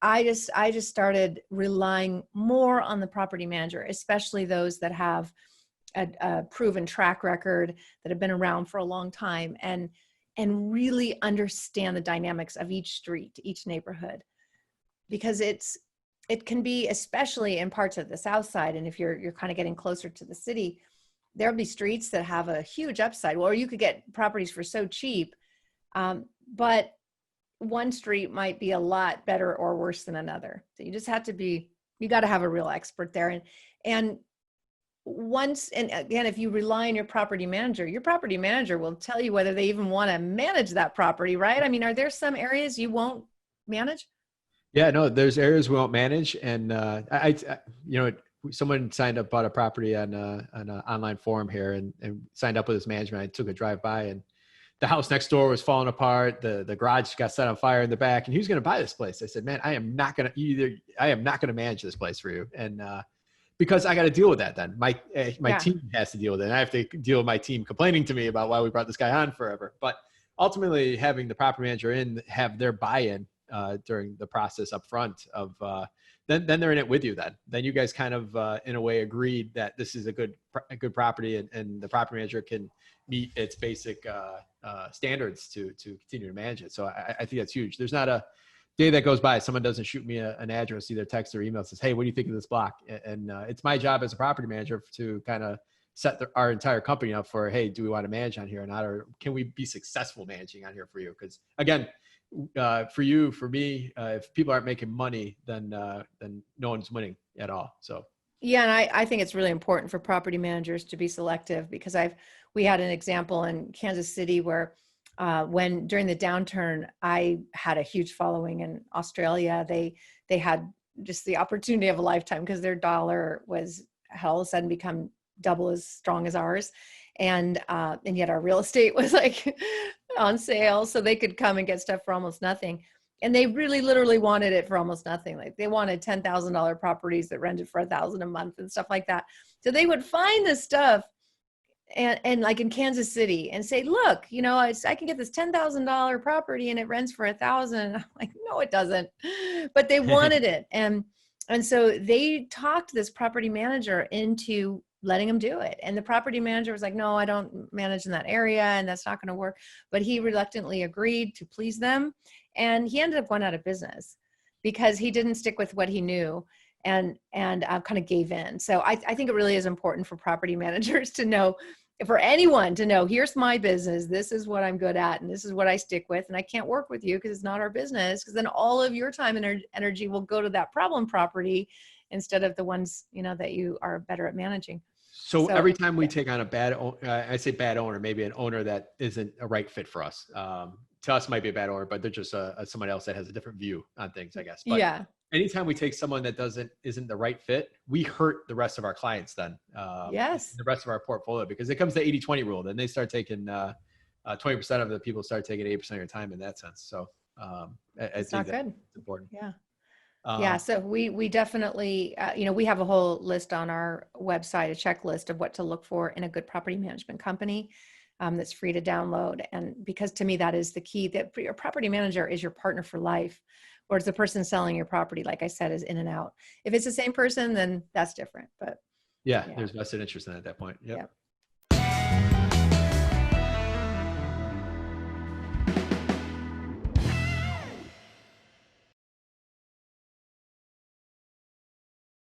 I just started relying more on the property manager, especially those that have a proven track record, that have been around for a long time, and really understand the dynamics of each street, each neighborhood, because it can be, especially in parts of the South Side, and if you're kind of getting closer to the city, there'll be streets that have a huge upside. Well, or you could get properties for so cheap, but one street might be a lot better or worse than another. So you just have to you got to have a real expert there. And again, if you rely on your property manager will tell you whether they even want to manage that property, right? I mean, are there some areas you won't manage? Yeah, no, there's areas we won't manage. And someone signed up, bought a property on an online forum here and signed up with his management. I took a drive by, and the house next door was falling apart. The garage got set on fire in the back, and he was going to buy this place. I said, man, I am not going to manage this place for you. And, because I got to deal with that then. My team has to deal with it. And I have to deal with my team complaining to me about why we brought this guy on forever. But ultimately having the property manager have their buy-in during the process up front of, then they're in it with you then you guys kind of in a way agreed that this is a good property, and the property manager can meet its basic standards to continue to manage it. So I think that's huge. There's not a day that goes by someone doesn't shoot me an address, either text or email, says, hey, what do you think of this block? And it's my job as a property manager to kind of set our entire company up for, hey, do we want to manage on here or not? Or can we be successful managing on here for you? Because again, for you, for me, if people aren't making money, then no one's winning at all. So. Yeah. And I think it's really important for property managers to be selective, because we had an example in Kansas City where when during the downturn, I had a huge following in Australia. They had just the opportunity of a lifetime, because their dollar had all of a sudden become double as strong as ours. And yet our real estate was like on sale, so they could come and get stuff for almost nothing. And they really literally wanted it for almost nothing. Like they wanted $10,000 properties that rented for $1,000 a month and stuff like that. So they would find this stuff and like in Kansas City and say, look, I can get this $10,000 property and it rents for $1,000. I'm like, no, it doesn't. But they wanted it. And so they talked this property manager into letting him do it. And the property manager was like, no, I don't manage in that area and that's not going to work. But he reluctantly agreed to please them. And he ended up going out of business because he didn't stick with what he knew and kind of gave in. So I think it really is important for property managers to know, for anyone to know, here's my business, this is what I'm good at, and this is what I stick with, and I can't work with you because it's not our business, because then all of your time and energy will go to that problem property instead of the ones, that you are better at managing. So every time we take on a bad, I say bad owner, maybe an owner that isn't a right fit for us. To us might be a bad owner, but they're just someone else that has a different view on things, I guess. But yeah. Anytime we take someone that isn't the right fit, we hurt the rest of our clients then. Yes. The rest of our portfolio, because it comes to 80-20 rule. Then they start taking 20% of the people start taking 80% of your time in that sense. So I think that's important. Yeah. Yeah. So we definitely, we have a whole list on our website, a checklist of what to look for in a good property management company. That's free to download. And because to me, that is the key, that your property manager is your partner for life, or it's the person selling your property, like I said, is in and out. If it's the same person, then that's different. But yeah. There's vested interest in it at that point. Yep.